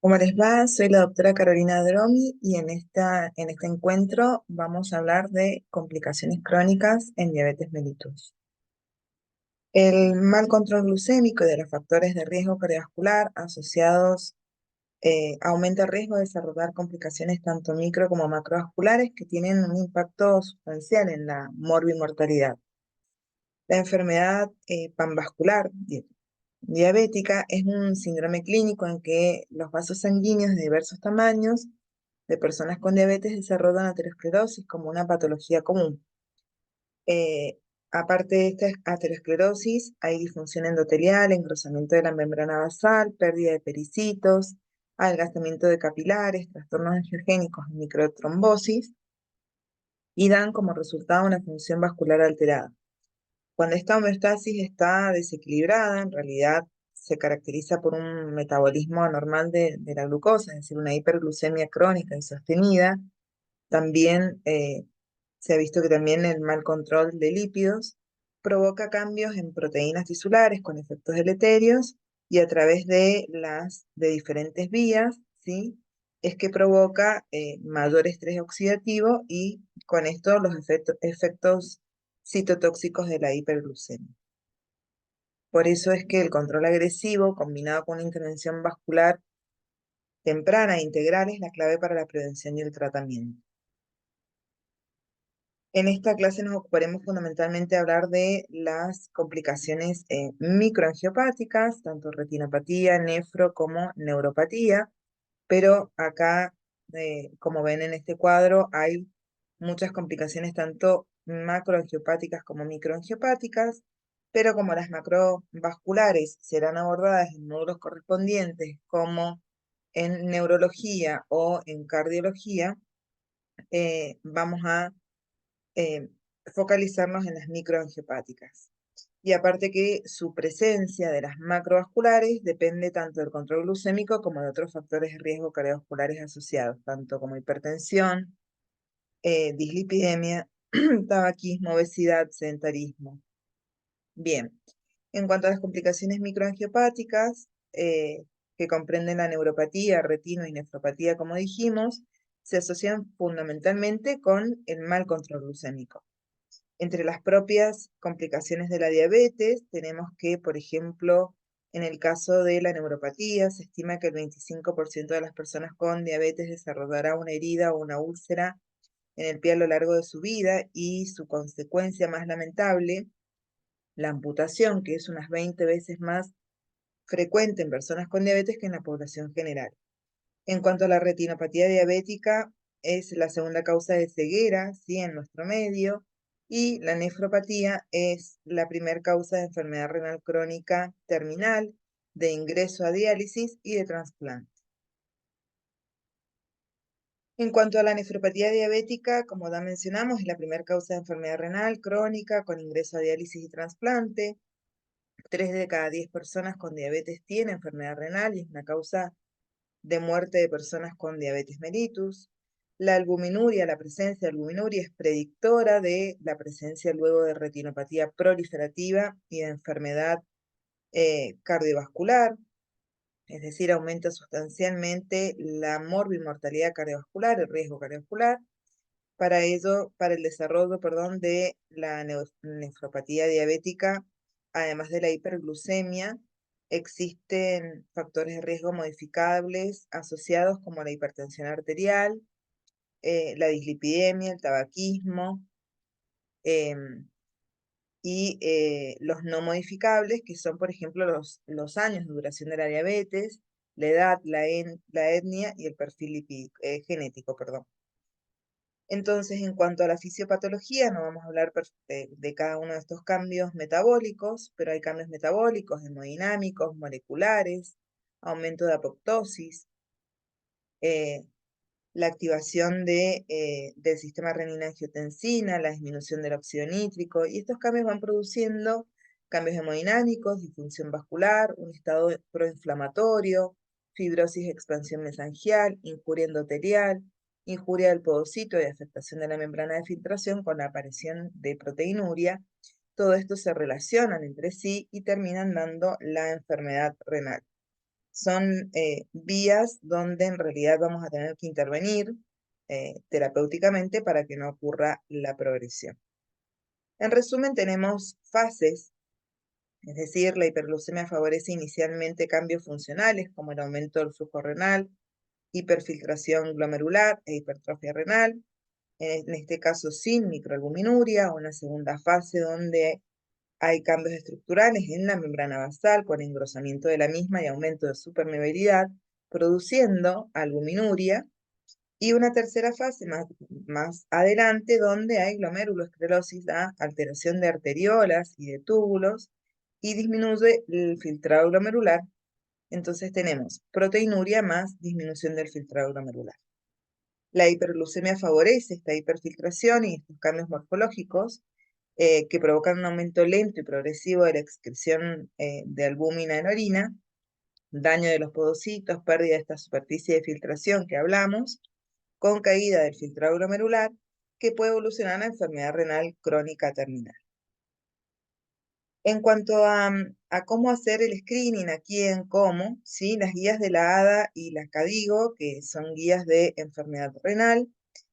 ¿Cómo les va? Soy la doctora Carolina Dromi y en este encuentro vamos a hablar de complicaciones crónicas en diabetes mellitus. El mal control glucémico y de los factores de riesgo cardiovascular asociados aumenta el riesgo de desarrollar complicaciones tanto micro como macrovasculares que tienen un impacto sustancial en la morbimortalidad. La enfermedad panvascular diabética es un síndrome clínico en que los vasos sanguíneos de diversos tamaños de personas con diabetes desarrollan aterosclerosis como una patología común. Eh, Aparte de esta aterosclerosis, hay disfunción endotelial, engrosamiento de la membrana basal, pérdida de pericitos, adelgazamiento de capilares, trastornos angiogénicos y microtrombosis, y dan como resultado una función vascular alterada. Cuando esta homeostasis está desequilibrada, en realidad se caracteriza por un metabolismo anormal de la glucosa, es decir, una hiperglucemia crónica y sostenida. También se ha visto que también el mal control de lípidos provoca cambios en proteínas tisulares con efectos deleterios y a través de diferentes vías, ¿sí? Es que provoca mayor estrés oxidativo y con esto los efectos citotóxicos de la hiperglucemia. Por eso es que el control agresivo combinado con una intervención vascular temprana e integral es la clave para la prevención y el tratamiento. En esta clase nos ocuparemos fundamentalmente de hablar de las complicaciones microangiopáticas, tanto retinopatía, nefro como neuropatía, pero acá, como ven en este cuadro, hay muchas complicaciones tanto macroangiopáticas como microangiopáticas, pero como las macrovasculares serán abordadas en módulos correspondientes como en neurología o en cardiología, vamos a eh, focalizarnos en las microangiopáticas. Y aparte que su presencia de las macrovasculares depende tanto del control glucémico como de otros factores de riesgo cardiovasculares asociados, tanto como hipertensión, dislipidemia, tabaquismo, obesidad, sedentarismo. Bien, en cuanto a las complicaciones microangiopáticas, que comprenden la neuropatía, retino y nefropatía, como dijimos, se asocian fundamentalmente con el mal control glucémico. Entre las propias complicaciones de la diabetes, tenemos que, por ejemplo, en el caso de la neuropatía, se estima que el 25% de las personas con diabetes desarrollará una herida o una úlcera en el pie a lo largo de su vida y su consecuencia más lamentable, la amputación, que es unas 20 veces más frecuente en personas con diabetes que en la población general. En cuanto a la retinopatía diabética, es la segunda causa de ceguera, ¿sí? En nuestro medio, y la nefropatía es la primera causa de enfermedad renal crónica terminal, de ingreso a diálisis y de trasplante. En cuanto a la nefropatía diabética, como ya mencionamos, es la primera causa de enfermedad renal crónica con ingreso a diálisis y trasplante. 3 de cada 10 personas con diabetes tienen enfermedad renal y es una causa de muerte de personas con diabetes mellitus. La albuminuria, la presencia de albuminuria es predictora de la presencia luego de retinopatía proliferativa y de enfermedad cardiovascular, es decir, aumenta sustancialmente la morbimortalidad cardiovascular, el riesgo cardiovascular. Para ello, para el desarrollo, perdón, de la nefropatía diabética, además de la hiperglucemia, existen factores de riesgo modificables asociados como la hipertensión arterial, la dislipidemia, el tabaquismo, em, y los no modificables, que son, por ejemplo, los años de duración de la diabetes, la edad, la etnia y el perfil genético, perdón. Entonces, en cuanto a la fisiopatología, no vamos a hablar de cada uno de estos cambios metabólicos, pero hay cambios metabólicos, hemodinámicos, moleculares, aumento de apoptosis, eh, la activación del sistema renina-angiotensina, la disminución del óxido nítrico, y estos cambios van produciendo cambios hemodinámicos, disfunción vascular, un estado proinflamatorio, fibrosis de expansión mesangial, injuria endotelial, injuria del podocito y afectación de la membrana de filtración con la aparición de proteinuria. Todo esto se relacionan entre sí y terminan dando la enfermedad renal. son vías donde en realidad vamos a tener que intervenir terapéuticamente para que no ocurra la progresión. En resumen, tenemos fases, es decir, la hiperglucemia favorece inicialmente cambios funcionales como el aumento del flujo renal, hiperfiltración glomerular e hipertrofia renal, en este caso sin microalbuminuria. Una segunda fase donde hay cambios estructurales en la membrana basal con engrosamiento de la misma y aumento de su permeabilidad, produciendo albuminuria. Y una tercera fase más adelante donde hay glomerulosclerosis, da alteración de arteriolas y de túbulos y disminuye el filtrado glomerular. Entonces tenemos proteinuria más disminución del filtrado glomerular. La hiperglucemia favorece esta hiperfiltración y estos cambios morfológicos que provocan un aumento lento y progresivo de la excreción de albúmina en orina, daño de los podocitos, pérdida de esta superficie de filtración que hablamos, con caída del filtrado glomerular, que puede evolucionar a enfermedad renal crónica terminal. En cuanto a cómo hacer el screening, a quién, cómo, ¿sí? Las guías de la ADA y la CADIGO, que son guías de enfermedad renal,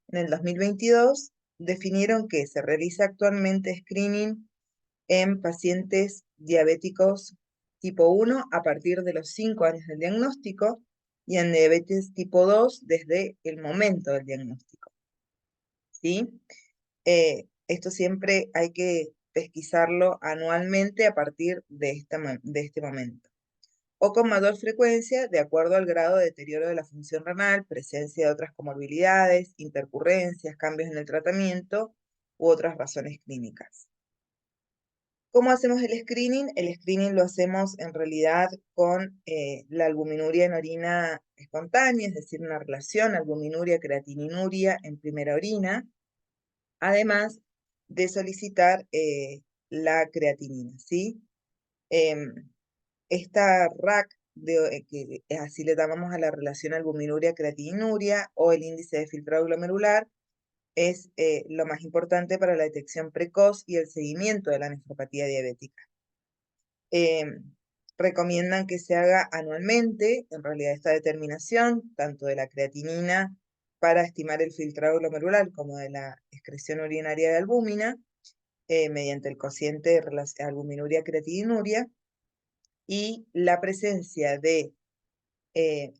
en el 2022 definieron que se realiza actualmente screening en pacientes diabéticos tipo 1 a partir de los 5 años del diagnóstico y en diabetes tipo 2 desde el momento del diagnóstico, ¿sí? Esto siempre hay que pesquisarlo anualmente a partir de este momento, o con mayor frecuencia de acuerdo al grado de deterioro de la función renal, presencia de otras comorbilidades, intercurrencias, cambios en el tratamiento u otras razones clínicas. ¿Cómo hacemos el screening? El screening lo hacemos en realidad con la albuminuria en orina espontánea, es decir, una relación albuminuria-creatininuria en primera orina, además de solicitar la creatinina, ¿sí? Esta RAC, que así le llamamos a la relación albuminuria-creatininuria o el índice de filtrado glomerular, es lo más importante para la detección precoz y el seguimiento de la nefropatía diabética. Recomiendan que se haga anualmente, en realidad, esta determinación, tanto de la creatinina para estimar el filtrado glomerular como de la excreción urinaria de albúmina, mediante el cociente de albuminuria-creatininuria, y la presencia de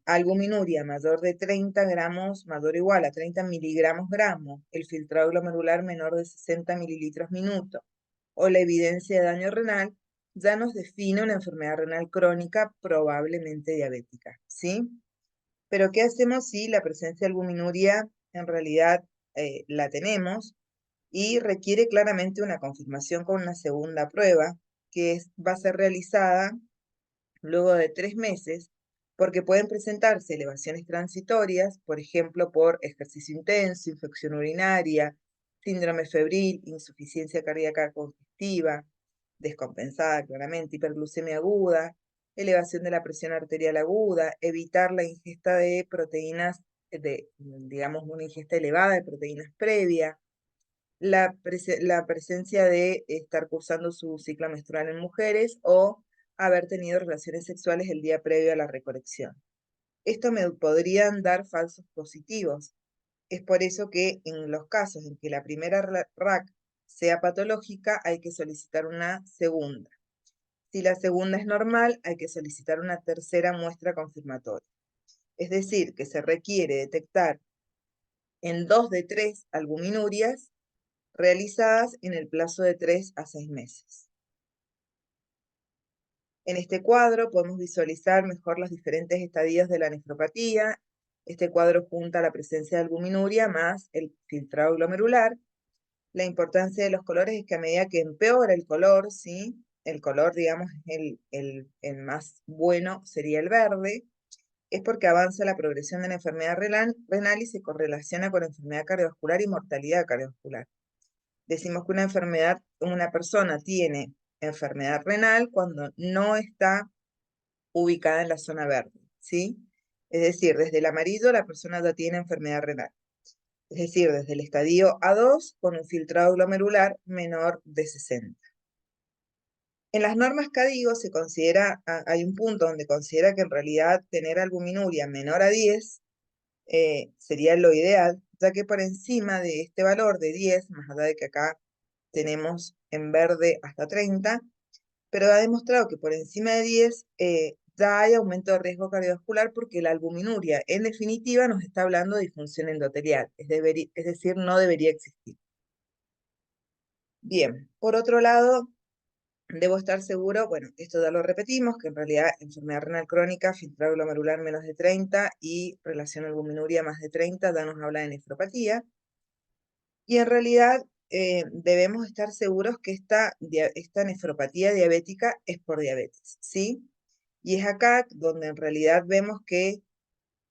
albuminuria mayor de 30 gramos, mayor o igual a 30 miligramos gramo, el filtrado glomerular menor de 60 mililitros minuto, o la evidencia de daño renal, ya nos define una enfermedad renal crónica probablemente diabética, ¿sí? Pero ¿qué hacemos si la presencia de albuminuria en realidad la tenemos y requiere claramente una confirmación con una segunda prueba que va a ser realizada luego de 3 meses, porque pueden presentarse elevaciones transitorias, por ejemplo, por ejercicio intenso, infección urinaria, síndrome febril, insuficiencia cardíaca congestiva, descompensada claramente, hiperglucemia aguda, elevación de la presión arterial aguda, evitar la ingesta de proteínas, digamos, una ingesta elevada de proteínas previa, la presencia de estar cursando su ciclo menstrual en mujeres o haber tenido relaciones sexuales el día previo a la recolección. Esto me podrían dar falsos positivos. Es por eso que en los casos en que la primera RAC sea patológica, hay que solicitar una segunda. Si la segunda es normal, hay que solicitar una tercera muestra confirmatoria. Es decir, que se requiere detectar en 2 de 3 albuminurias realizadas en el plazo de 3 a 6 meses. En este cuadro podemos visualizar mejor los diferentes estadios de la nefropatía. Este cuadro junta la presencia de albuminuria más el filtrado glomerular. La importancia de los colores es que a medida que empeora el color, ¿sí? El color, digamos, el más bueno sería el verde, es porque avanza la progresión de la enfermedad renal y se correlaciona con enfermedad cardiovascular y mortalidad cardiovascular. Decimos que una persona tiene enfermedad renal cuando no está ubicada en la zona verde, ¿sí? Es decir, desde el amarillo la persona ya tiene enfermedad renal. Es decir, desde el estadio A2 con un filtrado glomerular menor de 60. En las normas CADIGO se considera, hay un punto donde considera que en realidad tener albuminuria menor a 10 sería lo ideal, ya que por encima de este valor de 10, más allá de que acá tenemos en verde hasta 30, pero ha demostrado que por encima de 10 ya hay aumento de riesgo cardiovascular porque la albuminuria, en definitiva, nos está hablando de disfunción endotelial, es decir, no debería existir. Bien, por otro lado, debo estar seguro, bueno, esto ya lo repetimos, que en realidad enfermedad renal crónica, filtrado glomerular menos de 30 y relación albuminuria más de 30 ya nos habla de nefropatía. Y en realidad debemos estar seguros que esta nefropatía diabética es por diabetes, ¿sí? Y es acá donde en realidad vemos que,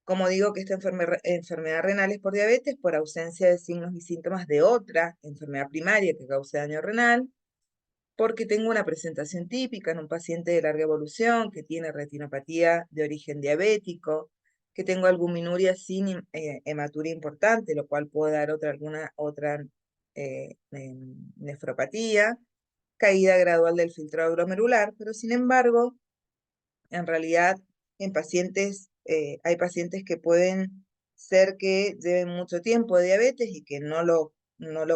como digo, que esta enfermedad renal es por diabetes por ausencia de signos y síntomas de otra enfermedad primaria que cause daño renal, porque tengo una presentación típica en un paciente de larga evolución que tiene retinopatía de origen diabético, que tengo albuminuria sin hematuria importante, lo cual puede dar alguna otra nefropatía, caída gradual del filtrado glomerular, pero sin embargo, en realidad, hay pacientes que pueden ser que lleven mucho tiempo de diabetes y que no lo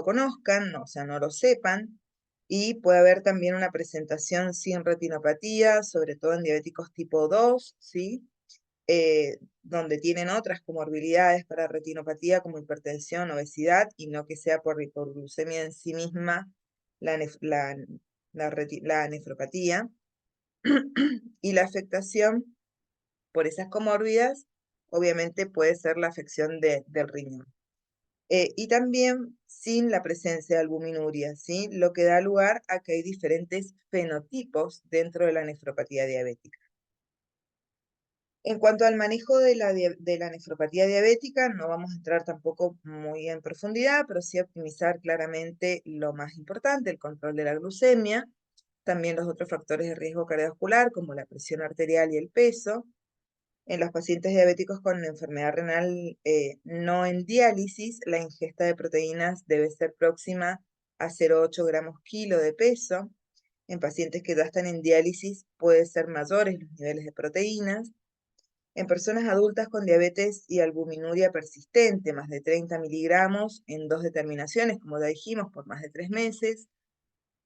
conozcan, o sea, no lo sepan, y puede haber también una presentación sin retinopatía, sobre todo en diabéticos tipo 2, ¿sí? Donde tienen otras comorbilidades para retinopatía como hipertensión, obesidad, y no que sea por hipoglucemia en sí misma la nefropatía. Y la afectación por esas comórbidas, obviamente puede ser la afección del riñón. Y también sin la presencia de albuminuria, ¿sí? Lo que da lugar a que hay diferentes fenotipos dentro de la nefropatía diabética. En cuanto al manejo de la nefropatía diabética, no vamos a entrar tampoco muy en profundidad, pero sí optimizar claramente lo más importante, el control de la glucemia, también los otros factores de riesgo cardiovascular, como la presión arterial y el peso. En los pacientes diabéticos con enfermedad renal no en diálisis, la ingesta de proteínas debe ser próxima a 0,8 gramos kilo de peso. En pacientes que ya están en diálisis puede ser mayores los niveles de proteínas. En personas adultas con diabetes y albuminuria persistente, más de 30 miligramos en 2 determinaciones, como ya dijimos, por más de 3 meses,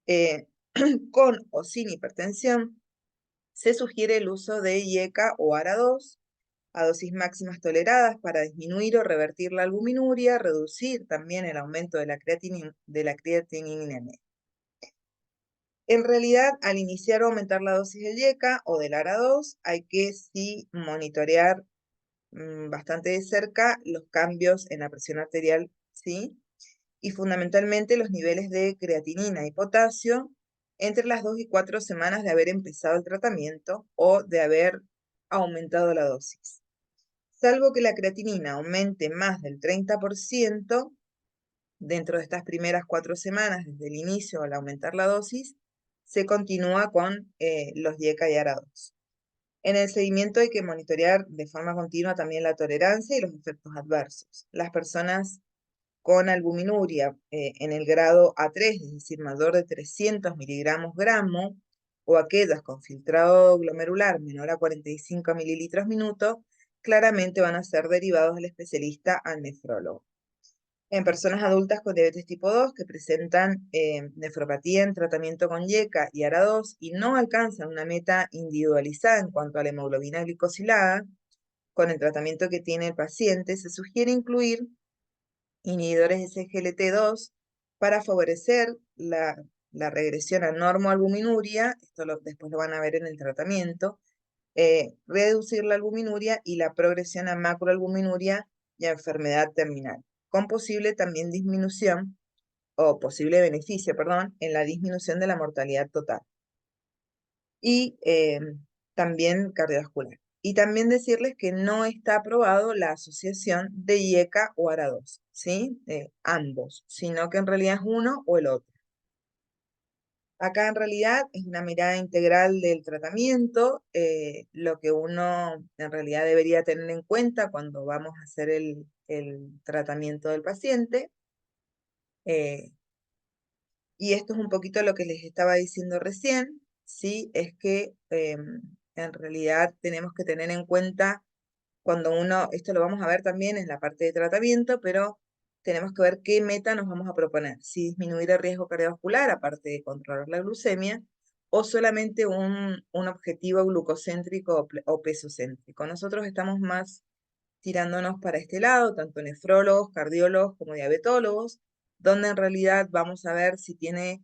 eh, con o sin hipertensión, se sugiere el uso de IECA o ARA2 a dosis máximas toleradas para disminuir o revertir la albuminuria, reducir también el aumento de la creatinina media. En realidad, al iniciar o aumentar la dosis del IECA o del ARA2, hay que sí monitorear bastante de cerca los cambios en la presión arterial, ¿sí? Y fundamentalmente los niveles de creatinina y potasio entre las 2 y 4 semanas de haber empezado el tratamiento o de haber aumentado la dosis. Salvo que la creatinina aumente más del 30% dentro de estas primeras 4 semanas desde el inicio al aumentar la dosis, se continúa con los YECA y ARA2. En el seguimiento hay que monitorear de forma continua también la tolerancia y los efectos adversos. Las personas con albuminuria en el grado A3, es decir, mayor de 300 miligramos gramo, o aquellas con filtrado glomerular menor a 45 mililitros minuto, claramente van a ser derivados al especialista al nefrólogo. En personas adultas con diabetes tipo 2 que presentan nefropatía en tratamiento con YECA y ARA2 y no alcanzan una meta individualizada en cuanto a la hemoglobina glicosilada, con el tratamiento que tiene el paciente, se sugiere incluir inhibidores de SGLT2 para favorecer la regresión a normoalbuminuria, después lo van a ver en el tratamiento, reducir la albuminuria y la progresión a macroalbuminuria y a enfermedad terminal, con posible también disminución, o posible beneficio, perdón, en la disminución de la mortalidad total. Y también cardiovascular. Y también decirles que no está aprobado la asociación de IECA o ARA2, ¿sí? Ambos, sino que en realidad es uno o el otro. Acá en realidad es una mirada integral del tratamiento, lo que uno en realidad debería tener en cuenta cuando vamos a hacer el tratamiento del paciente. Y esto es un poquito lo que les estaba diciendo recién. ¿sí? Es que en realidad tenemos que tener en cuenta cuando uno, esto lo vamos a ver también en la parte de tratamiento, pero tenemos que ver qué meta nos vamos a proponer. Si disminuir el riesgo cardiovascular, aparte de controlar la glucemia, o solamente un objetivo glucocéntrico o pesocéntrico. Nosotros estamos más tirándonos para este lado, tanto nefrólogos, cardiólogos como diabetólogos, donde en realidad vamos a ver si tiene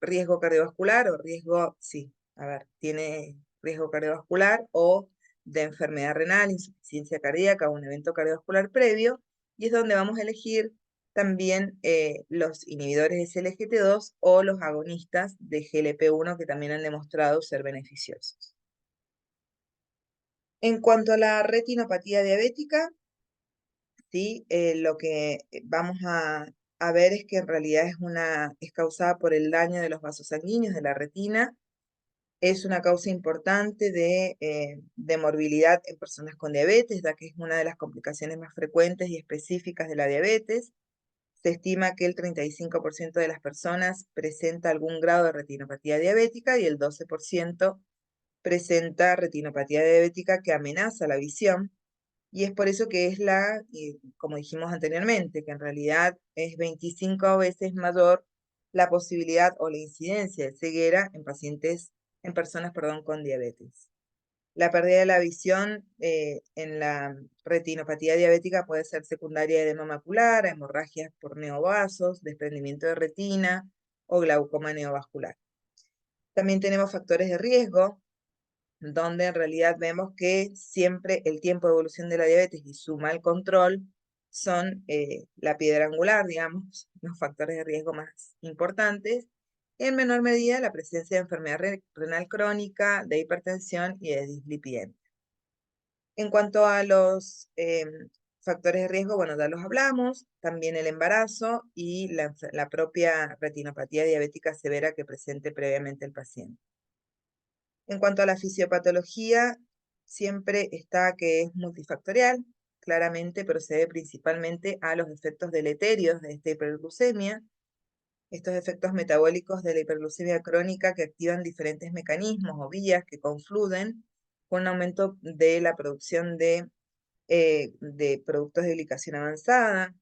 riesgo cardiovascular o riesgo, sí, a ver, tiene riesgo cardiovascular o de enfermedad renal, insuficiencia cardíaca o un evento cardiovascular previo, y es donde vamos a elegir también los inhibidores de SLGT2 o los agonistas de GLP-1 que también han demostrado ser beneficiosos. En cuanto a la retinopatía diabética, ¿sí? Lo que vamos a ver es que en realidad es causada por el daño de los vasos sanguíneos de la retina. Es una causa importante de morbilidad en personas con diabetes, ya que es una de las complicaciones más frecuentes y específicas de la diabetes. Se estima que el 35% de las personas presenta algún grado de retinopatía diabética y el 12% presenta retinopatía diabética que amenaza la visión. Y es por eso que es como dijimos anteriormente, que en realidad es 25 veces mayor la posibilidad o la incidencia de ceguera en personas, perdón, con diabetes. La pérdida de la visión en la retinopatía diabética puede ser secundaria de edema macular, hemorragias por neovasos, desprendimiento de retina o glaucoma neovascular. También tenemos factores de riesgo, donde en realidad vemos que siempre el tiempo de evolución de la diabetes y su mal control son la piedra angular, digamos, los factores de riesgo más importantes. En menor medida, la presencia de enfermedad renal crónica, de hipertensión y de dislipidemia. En cuanto a los factores de riesgo, bueno, ya los hablamos, también el embarazo y la propia retinopatía diabética severa que presente previamente el paciente. En cuanto a la fisiopatología, siempre está que es multifactorial, claramente procede principalmente a los efectos deleterios de esta hiperglucemia, estos efectos metabólicos de la hiperglucemia crónica que activan diferentes mecanismos o vías que confluyen con un aumento de la producción de productos de glicación avanzada,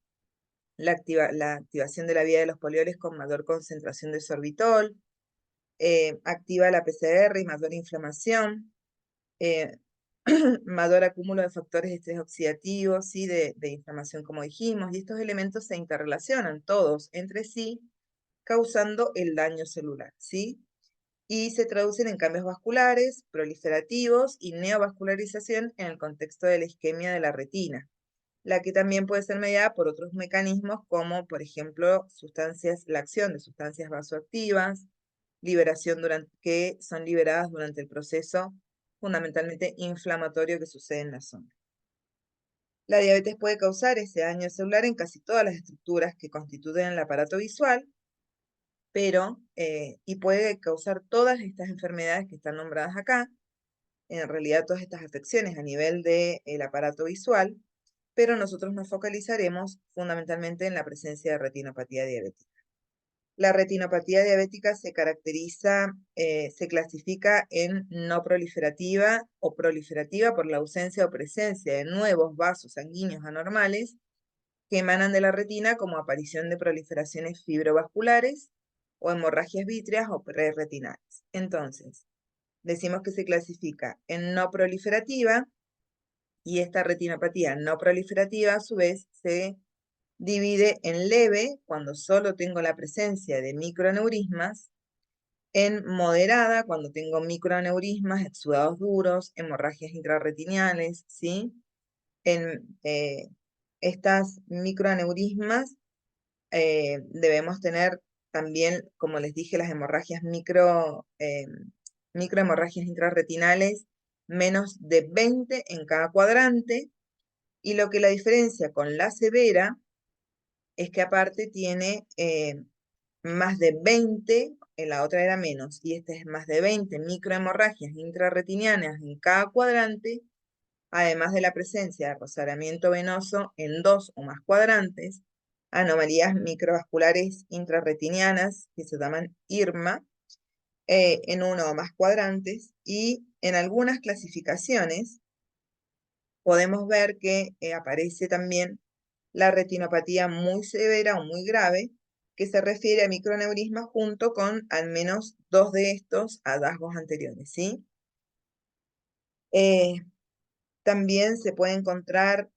la activación de la vía de los polioles con mayor concentración de sorbitol, activa la PCR y mayor inflamación, eh, mayor acúmulo de factores de estrés oxidativo, ¿sí? de inflamación, como dijimos, y estos elementos se interrelacionan todos entre sí, causando el daño celular, ¿sí? Y se traducen en cambios vasculares, proliferativos y neovascularización en el contexto de la isquemia de la retina, la que también puede ser mediada por otros mecanismos como, por ejemplo, la acción de sustancias vasoactivas, que son liberadas durante el proceso fundamentalmente inflamatorio que sucede en la zona. La diabetes puede causar ese daño celular en casi todas las estructuras que constituyen el aparato visual, y puede causar todas estas enfermedades que están nombradas acá, en realidad todas estas afecciones a nivel del aparato visual, pero nosotros nos focalizaremos fundamentalmente en la presencia de retinopatía diabética. La retinopatía diabética se clasifica en no proliferativa o proliferativa por la ausencia o presencia de nuevos vasos sanguíneos anormales que emanan de la retina como aparición de proliferaciones fibrovasculares o hemorragias vítreas o preretinales. Entonces, decimos que se clasifica en no proliferativa y esta retinopatía no proliferativa a su vez se divide en leve, cuando solo tengo la presencia de microaneurismas, en moderada, cuando tengo microaneurismas, exudados duros, hemorragias intrarretinales, ¿sí? En estas microaneurismas debemos tener también, como les dije, las microhemorragias intrarretinales, menos de 20 en cada cuadrante, y lo que la diferencia con la severa es que aparte tiene más de 20, en la otra era menos, y esta es más de 20 microhemorragias intrarretinianas en cada cuadrante, además de la presencia de rozagamiento venoso en 2 o más cuadrantes, anomalías microvasculares intrarretinianas que se llaman IRMA, en uno o más cuadrantes, y en algunas clasificaciones podemos ver que aparece también la retinopatía muy severa o muy grave, que se refiere a microneurisma junto con al menos dos de estos hallazgos anteriores, ¿sí? Eh, También se puede encontrar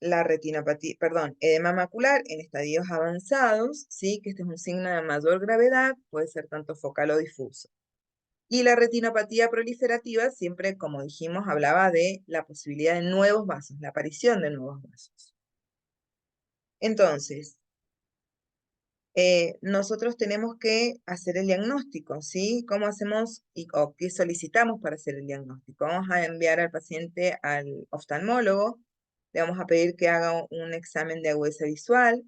la retinopatía, perdón, edema macular en estadios avanzados, ¿sí? Que este es un signo de mayor gravedad, puede ser tanto focal o difuso. Y la retinopatía proliferativa siempre, como dijimos, hablaba de la posibilidad de nuevos vasos, la aparición de nuevos vasos. Entonces, nosotros tenemos que hacer el diagnóstico, ¿sí? ¿Cómo hacemos o qué solicitamos para hacer el diagnóstico? Vamos a enviar al paciente al oftalmólogo, le vamos a pedir que haga un examen de agudeza visual,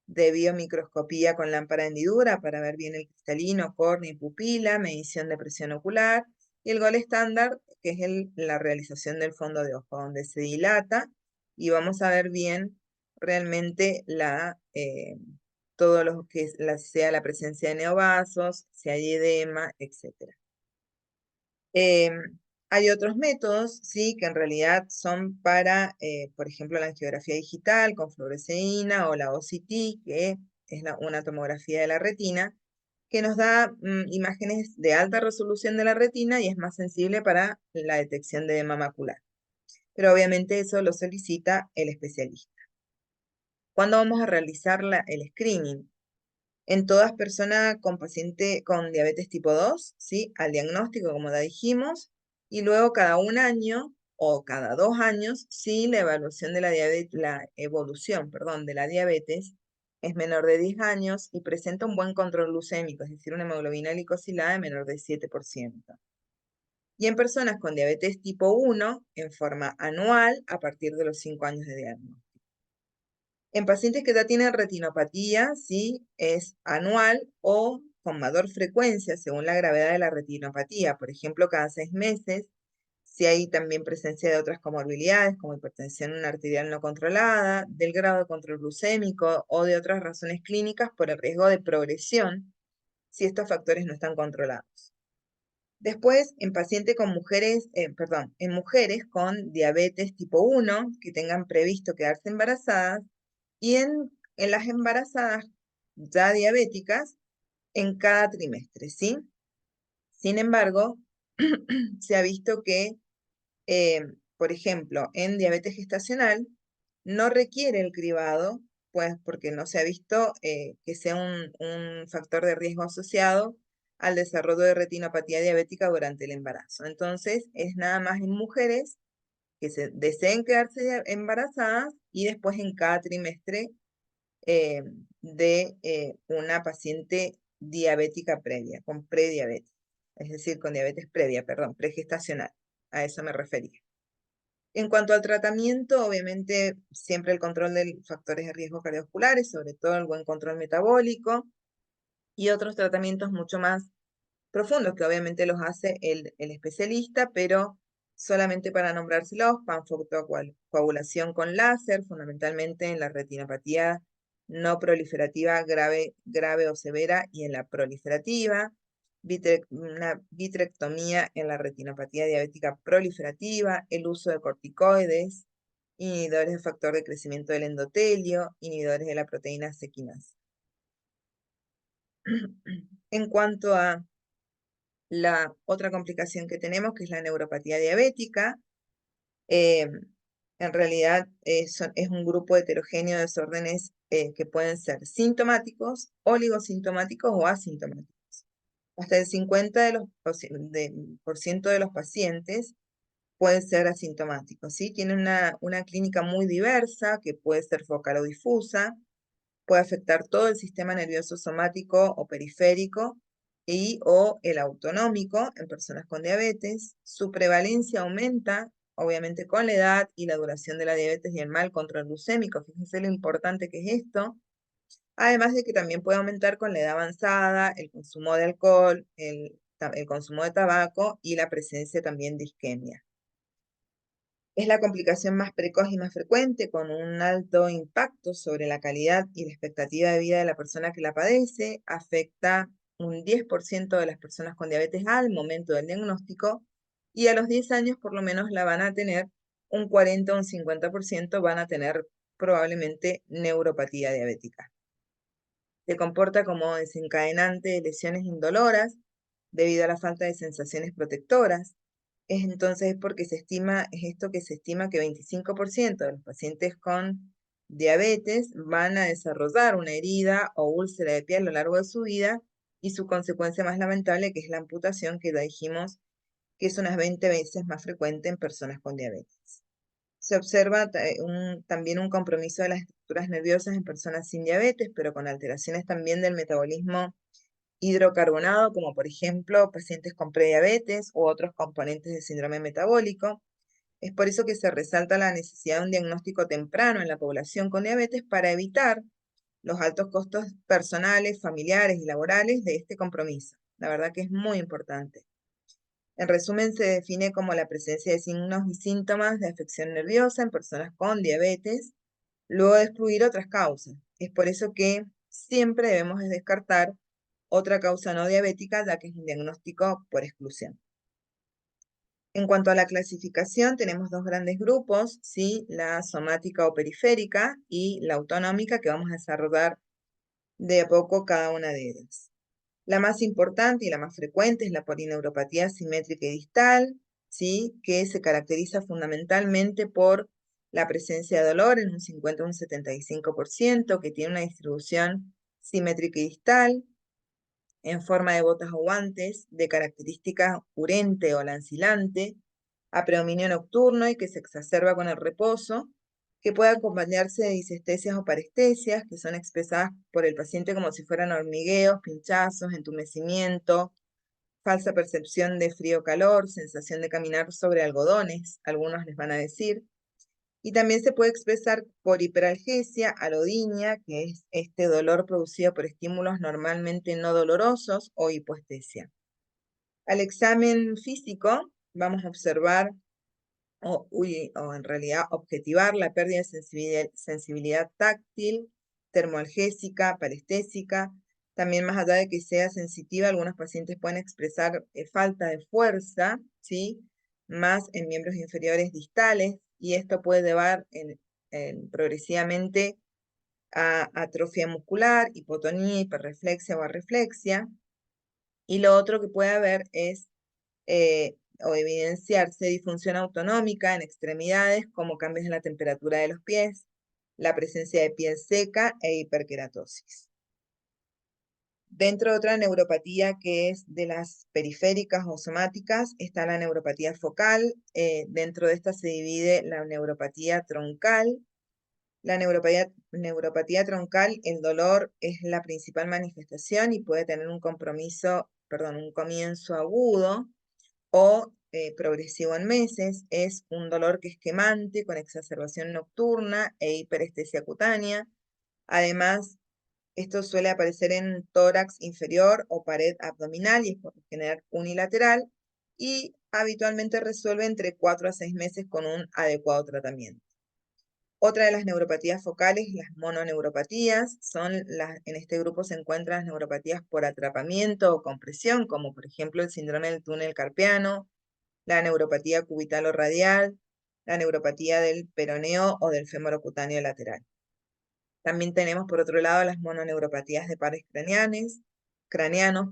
de biomicroscopía con lámpara de hendidura para ver bien el cristalino, córnea y pupila, medición de presión ocular, y el gol estándar, que es la realización del fondo de ojo, donde se dilata, y vamos a ver bien realmente todo lo que sea la presencia de neovasos, si hay edema, etc. Hay otros métodos, sí, que en realidad son para, por ejemplo, la angiografía digital con fluoresceína o la OCT, que es una tomografía de la retina, que nos da imágenes de alta resolución de la retina y es más sensible para la detección de edema macular. Pero obviamente eso lo solicita el especialista. ¿Cuándo vamos a realizar el screening? En todas personas con paciente con diabetes tipo 2, ¿sí? Al diagnóstico, como ya dijimos, y luego cada un año o cada 2 años, si la evaluación de la evolución, perdón, de la diabetes es menor de 10 años y presenta un buen control glucémico, es decir, una hemoglobina glicosilada de menor de 7%. Y en personas con diabetes tipo 1, en forma anual, a partir de los 5 años de diagnóstico. En pacientes que ya tienen retinopatía, sí, es anual o con mayor frecuencia según la gravedad de la retinopatía, por ejemplo, cada 6 meses, si hay también presencia de otras comorbilidades como hipertensión arterial no controlada, del grado de control glucémico o de otras razones clínicas por el riesgo de progresión si estos factores no están controlados. Después, en pacientes con mujeres, perdón, en mujeres con diabetes tipo 1 que tengan previsto quedarse embarazadas, y en las embarazadas ya diabéticas en cada trimestre, ¿sí? Sin embargo, se ha visto que, eh, por ejemplo, en diabetes gestacional no requiere el cribado, pues porque no se ha visto que sea un factor de riesgo asociado al desarrollo de retinopatía diabética durante el embarazo. Entonces, es nada más en mujeres que se deseen quedarse embarazadas y después en cada trimestre eh, de una paciente diabética previa, con prediabetes, es decir, con diabetes previa, perdón, pregestacional. A eso me refería. En cuanto al tratamiento, obviamente siempre el control de factores de riesgo cardiovasculares, sobre todo el buen control metabólico y otros tratamientos mucho más profundos que obviamente los hace el especialista, pero solamente para nombrárselos, panfotocoagulación con láser, fundamentalmente en la retinopatía no proliferativa grave o severa y en la proliferativa, una vitrectomía en la retinopatía diabética proliferativa, el uso de corticoides, inhibidores de factor de crecimiento del endotelio, inhibidores de la proteína C quinasa. En cuanto a la otra complicación que tenemos, que es la neuropatía diabética, eh, en realidad es un grupo heterogéneo de desórdenes que pueden ser sintomáticos, oligosintomáticos o asintomáticos. Hasta el 50% de los pacientes pueden ser asintomáticos, ¿sí? Tienen una clínica muy diversa, que puede ser focal o difusa, puede afectar todo el sistema nervioso somático o periférico y o el autonómico en personas con diabetes. Su prevalencia aumenta, obviamente, con la edad y la duración de la diabetes y el mal control glucémico. Fíjense lo importante que es esto. Además de que también puede aumentar con la edad avanzada, el consumo de alcohol, el consumo de tabaco y la presencia también de isquemia. Es la complicación más precoz y más frecuente, con un alto impacto sobre la calidad y la expectativa de vida de la persona que la padece. Afecta un 10% de las personas con diabetes al momento del diagnóstico, y a los 10 años por lo menos la van a tener un 40 o un 50% van a tener probablemente neuropatía diabética. Se comporta como desencadenante de lesiones indoloras debido a la falta de sensaciones protectoras. Entonces, porque es esto que se estima que 25% de los pacientes con diabetes van a desarrollar una herida o úlcera de piel a lo largo de su vida, y su consecuencia más lamentable, que es la amputación, que ya dijimos que es unas 20 veces más frecuente en personas con diabetes. Se observa también un compromiso de las estructuras nerviosas en personas sin diabetes, pero con alteraciones también del metabolismo hidrocarbonado, como por ejemplo pacientes con prediabetes u otros componentes del síndrome metabólico. Es por eso que se resalta la necesidad de un diagnóstico temprano en la población con diabetes para evitar los altos costos personales, familiares y laborales de este compromiso. La verdad que es muy importante. En resumen, se define como la presencia de signos y síntomas de afección nerviosa en personas con diabetes, luego de excluir otras causas. Es por eso que siempre debemos descartar otra causa no diabética, ya que es un diagnóstico por exclusión. En cuanto a la clasificación, tenemos dos grandes grupos, ¿sí? La somática o periférica y la autonómica, que vamos a desarrollar de a poco cada una de ellas. La más importante y la más frecuente es la polineuropatía simétrica y distal, ¿sí? Que se caracteriza fundamentalmente por la presencia de dolor en un 50 o un 75%, que tiene una distribución simétrica y distal, en forma de botas o guantes, de característica urente o lancilante, a predominio nocturno y que se exacerba con el reposo, que puede acompañarse de disestesias o parestesias, que son expresadas por el paciente como si fueran hormigueos, pinchazos, entumecimiento, falsa percepción de frío-calor, sensación de caminar sobre algodones, algunos les van a decir. Y también se puede expresar por hiperalgesia, alodinia, que es este dolor producido por estímulos normalmente no dolorosos, o hipoestesia. Al examen físico vamos a observar, o en realidad objetivar, la pérdida de sensibilidad táctil, termoalgésica, parestésica. También, más allá de que sea sensitiva, algunos pacientes pueden expresar falta de fuerza, ¿sí? Más en miembros inferiores distales, y esto puede llevar progresivamente a atrofia muscular, hipotonía, hiperreflexia o arreflexia. Y lo otro que puede haber es o evidenciarse disfunción autonómica en extremidades, como cambios en la temperatura de los pies, la presencia de piel seca e hiperkeratosis. Dentro de otra neuropatía que es de las periféricas o somáticas, está la neuropatía focal. Dentro de esta se divide la neuropatía troncal. La neuropatía troncal, el dolor es la principal manifestación y puede tener un comienzo agudo o progresivo en meses. Es un dolor que es quemante, con exacerbación nocturna e hiperestesia cutánea. Además, esto suele aparecer en tórax inferior o pared abdominal y es por lo general unilateral, y habitualmente resuelve entre 4 a 6 meses con un adecuado tratamiento. Otra de las neuropatías focales, las mononeuropatías, en este grupo se encuentran las neuropatías por atrapamiento o compresión, como por ejemplo el síndrome del túnel carpiano, la neuropatía cúbitalo-radial, la neuropatía del peroneo o del fémoro cutáneo lateral. También tenemos por otro lado las mononeuropatías de pares craneanos,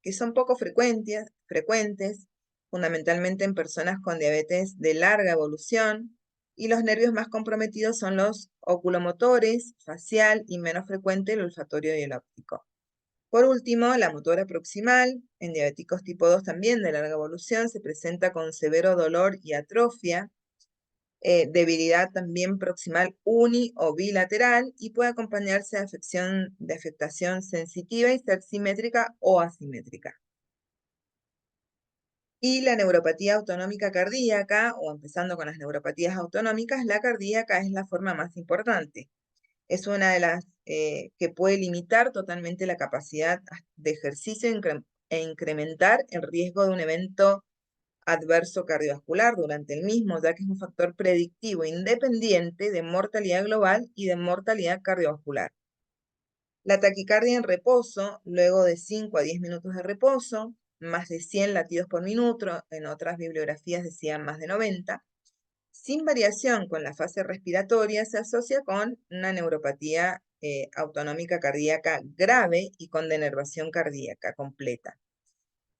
que son poco frecuentes, fundamentalmente en personas con diabetes de larga evolución, y los nervios más comprometidos son los oculomotores, facial, y menos frecuente el olfatorio y el óptico. Por último, la motora proximal, en diabéticos tipo 2 también de larga evolución, se presenta con severo dolor y atrofia, debilidad también proximal uni o bilateral, y puede acompañarse de afectación sensitiva y ser simétrica o asimétrica. Y la neuropatía autonómica cardíaca, o empezando con las neuropatías autonómicas, la cardíaca es la forma más importante. Es una de las que puede limitar totalmente la capacidad de ejercicio e incrementar el riesgo de un evento adverso cardiovascular durante el mismo, ya que es un factor predictivo independiente de mortalidad global y de mortalidad cardiovascular. La taquicardia en reposo, luego de 5 a 10 minutos de reposo, más de 100 latidos por minuto, en otras bibliografías decían más de 90, sin variación con la fase respiratoria, se asocia con una neuropatía autonómica cardíaca grave y con denervación cardíaca completa.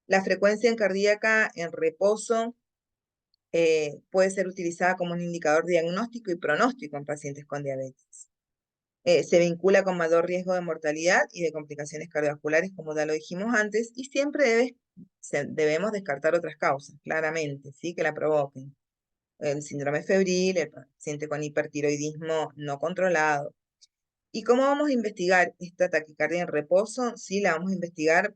La frecuencia cardíaca en reposo puede ser utilizada como un indicador diagnóstico y pronóstico en pacientes con diabetes. Se vincula con mayor riesgo de mortalidad y de complicaciones cardiovasculares, como ya lo dijimos antes, y siempre debemos descartar otras causas, claramente, ¿sí? Que la provoquen. El síndrome febril, el paciente con hipertiroidismo no controlado. ¿Y cómo vamos a investigar esta taquicardia en reposo? Sí, vamos a investigar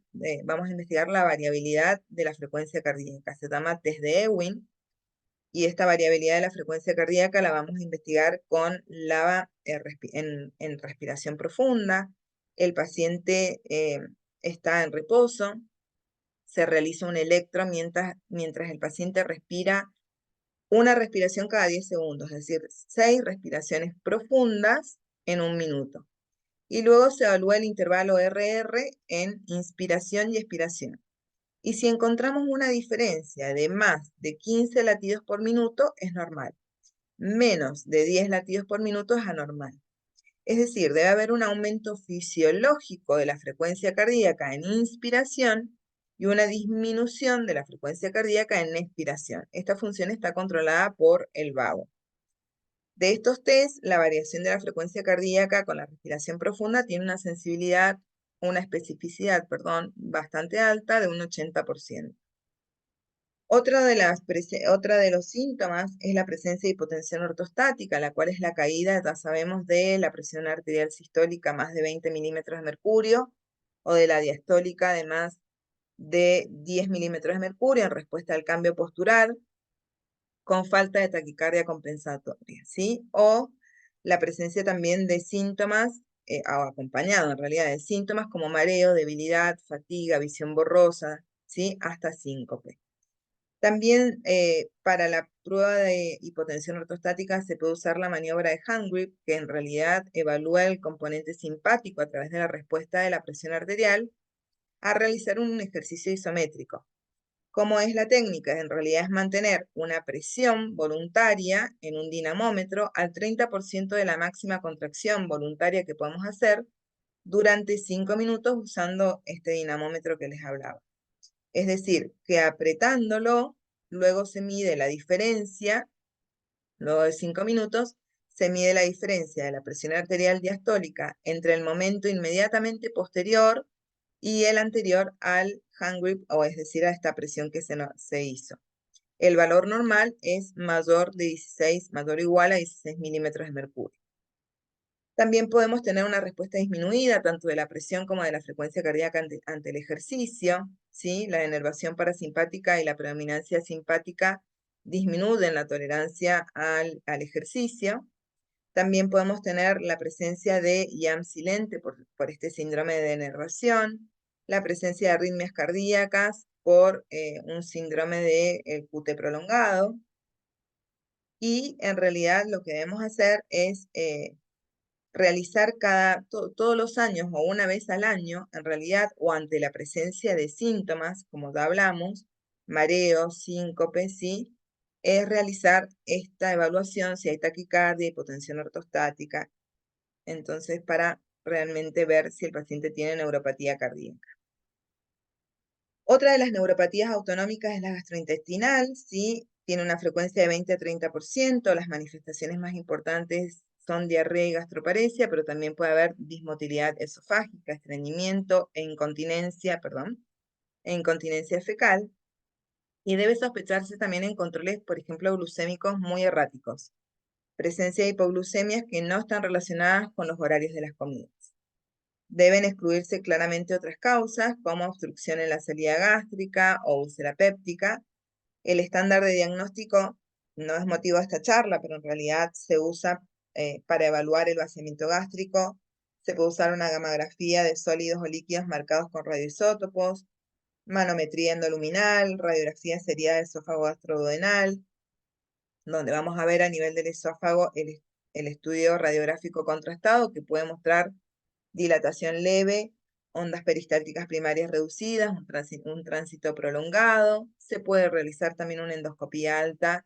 la variabilidad de la frecuencia cardíaca. Se llama test de Ewing, y esta variabilidad de la frecuencia cardíaca la vamos a investigar con en respiración profunda. El paciente está en reposo, se realiza un electro mientras el paciente respira una respiración cada 10 segundos, es decir, 6 respiraciones profundas en un minuto. Y luego se evalúa el intervalo RR en inspiración y expiración. Y si encontramos una diferencia de más de 15 latidos por minuto, es normal. Menos de 10 latidos por minuto es anormal. Es decir, debe haber un aumento fisiológico de la frecuencia cardíaca en inspiración y una disminución de la frecuencia cardíaca en expiración. Esta función está controlada por el vago. De estos test, la variación de la frecuencia cardíaca con la respiración profunda tiene una especificidad, bastante alta, de un 80%. Otra de los síntomas es la presencia de hipotensión ortostática, la cual es la caída, ya sabemos, de la presión arterial sistólica más de 20 milímetros de mercurio, o de la diastólica de más de 10 milímetros de mercurio en respuesta al cambio postural, con falta de taquicardia compensatoria, ¿sí? O la presencia también de síntomas, o acompañado en realidad de síntomas como mareo, debilidad, fatiga, visión borrosa, ¿sí? Hasta síncope. También para la prueba de hipotensión ortostática se puede usar la maniobra de hand grip, que en realidad evalúa el componente simpático a través de la respuesta de la presión arterial a realizar un ejercicio isométrico. ¿Cómo es la técnica? En realidad es mantener una presión voluntaria en un dinamómetro al 30% de la máxima contracción voluntaria que podemos hacer durante 5 minutos usando este dinamómetro que les hablaba. Es decir, que apretándolo, luego se mide la diferencia, luego de 5 minutos, se mide la diferencia de la presión arterial diastólica entre el momento inmediatamente posterior y el anterior al hand grip, o es decir, a esta presión que se hizo. El valor normal es mayor o igual a 16 milímetros de mercurio. También podemos tener una respuesta disminuida tanto de la presión como de la frecuencia cardíaca ante el ejercicio, ¿sí? La denervación parasimpática y la predominancia simpática disminuyen la tolerancia al ejercicio. También podemos tener la presencia de IAM silente por este síndrome de denervación, la presencia de arritmias cardíacas por un síndrome de QT prolongado. Y en realidad lo que debemos hacer es realizar todos los años o una vez al año, en realidad, o ante la presencia de síntomas, como ya hablamos, mareo, síncope, ¿sí? Es realizar esta evaluación si hay taquicardia, hipotensión ortostática, entonces para realmente ver si el paciente tiene neuropatía cardíaca. Otra de las neuropatías autonómicas es la gastrointestinal, ¿sí? Tiene una frecuencia de 20 a 30%, las manifestaciones más importantes son diarrea y gastroparesia, pero también puede haber dismotilidad esofágica, estreñimiento e incontinencia fecal. Y debe sospecharse también en controles, por ejemplo, glucémicos muy erráticos. Presencia de hipoglucemias que no están relacionadas con los horarios de las comidas. Deben excluirse claramente otras causas, como obstrucción en la salida gástrica o úlcera péptica. El estándar de diagnóstico no es motivo de esta charla, pero en realidad se usa para evaluar el vaciamiento gástrico. Se puede usar una gamografía de sólidos o líquidos marcados con radioisótopos, manometría endoluminal, radiografía seriada de esófago gastroduodenal, donde vamos a ver a nivel del esófago el estudio radiográfico contrastado que puede mostrar dilatación leve, ondas peristálticas primarias reducidas, un tránsito prolongado. Se puede realizar también una endoscopía alta.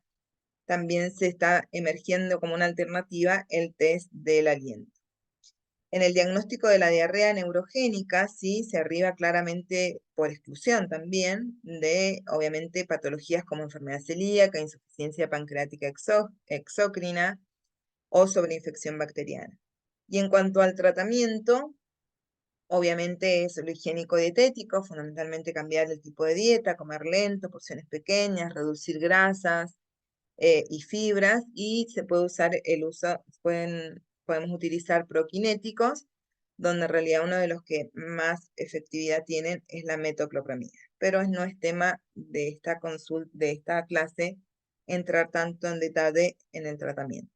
También se está emergiendo como una alternativa el test del aliento. En el diagnóstico de la diarrea neurogénica, sí, se arriba claramente por exclusión también de, obviamente, patologías como enfermedad celíaca, insuficiencia pancreática exócrina o sobreinfección bacteriana. Y en cuanto al tratamiento, obviamente es lo higiénico-dietético, fundamentalmente cambiar el tipo de dieta, comer lento, porciones pequeñas, reducir grasas y fibras, y se puede usar podemos utilizar prokinéticos, donde en realidad uno de los que más efectividad tienen es la metoclopramida. Pero no es tema de esta de esta clase entrar tanto en detalle en el tratamiento.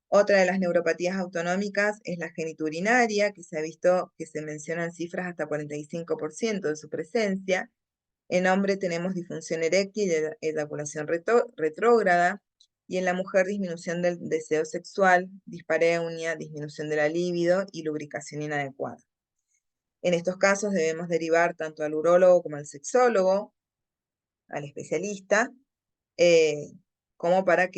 Otra de las neuropatías autonómicas es la genitourinaria, que se ha visto que se mencionan cifras hasta 45% de su presencia. En hombre tenemos disfunción eréctil y eyaculación retrógrada, y en la mujer disminución del deseo sexual, dispareunia, disminución de la libido y lubricación inadecuada. En estos casos debemos derivar tanto al urólogo como al sexólogo, al especialista, eh, como para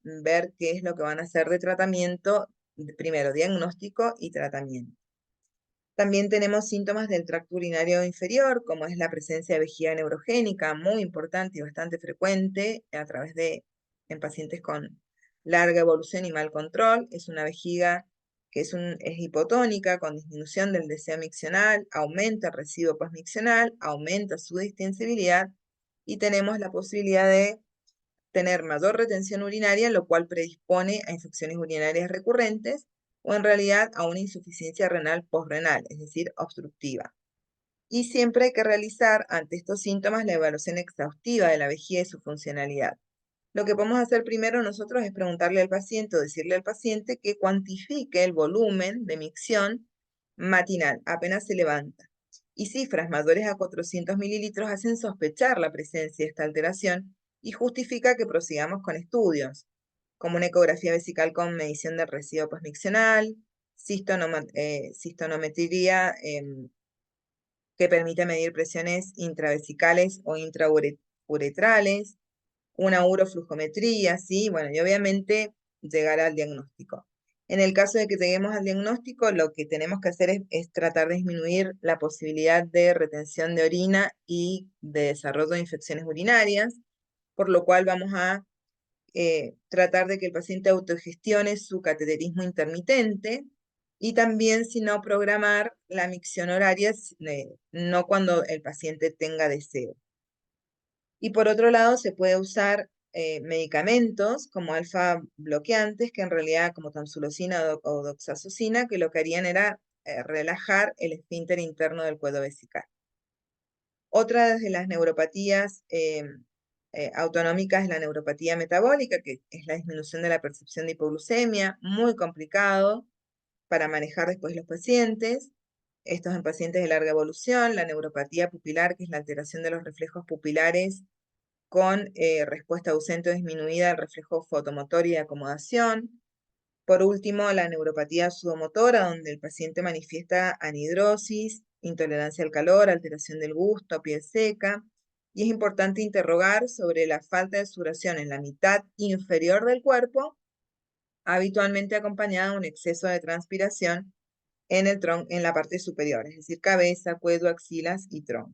ver qué es lo que van a hacer de tratamiento, primero diagnóstico y tratamiento. También tenemos síntomas del tracto urinario inferior, como es la presencia de vejiga neurogénica, muy importante y bastante frecuente en pacientes con larga evolución y mal control. Es una vejiga que es hipotónica, con disminución del deseo miccional, aumenta el residuo postmiccional, aumenta su distensibilidad, y tenemos la posibilidad de tener mayor retención urinaria, lo cual predispone a infecciones urinarias recurrentes o en realidad a una insuficiencia renal postrenal, es decir, obstructiva. Y siempre hay que realizar ante estos síntomas la evaluación exhaustiva de la vejiga y su funcionalidad. Lo que podemos hacer primero nosotros es preguntarle al paciente o decirle al paciente que cuantifique el volumen de micción matinal apenas se levanta. Y cifras mayores a 400 mililitros hacen sospechar la presencia de esta alteración y justifica que prosigamos con estudios, como una ecografía vesical con medición del residuo postmiccional, cistonometría que permite medir presiones intravesicales o intrauretrales, una uroflujometría, ¿sí? Bueno, y obviamente llegar al diagnóstico. En el caso de que lleguemos al diagnóstico, lo que tenemos que hacer es tratar de disminuir la posibilidad de retención de orina y de desarrollo de infecciones urinarias, por lo cual vamos a tratar de que el paciente autogestione su cateterismo intermitente y también, si no, programar la micción horaria, no cuando el paciente tenga deseo. Y por otro lado, se puede usar medicamentos como alfa bloqueantes, que en realidad como tamsulosina o doxazosina, que lo que harían era relajar el esfínter interno del cuello vesical. Otra de las neuropatías autonómicas es la neuropatía metabólica, que es la disminución de la percepción de hipoglucemia, muy complicado para manejar después los pacientes. Estos en pacientes de larga evolución, la neuropatía pupilar, que es la alteración de los reflejos pupilares con respuesta ausente o disminuida al reflejo fotomotor y de acomodación. Por último, la neuropatía sudomotora, donde el paciente manifiesta anhidrosis, intolerancia al calor, alteración del gusto, piel seca. Y es importante interrogar sobre la falta de sudoración en la mitad inferior del cuerpo, habitualmente acompañada de un exceso de transpiración en la parte superior, es decir, cabeza, cuello, axilas y tronco.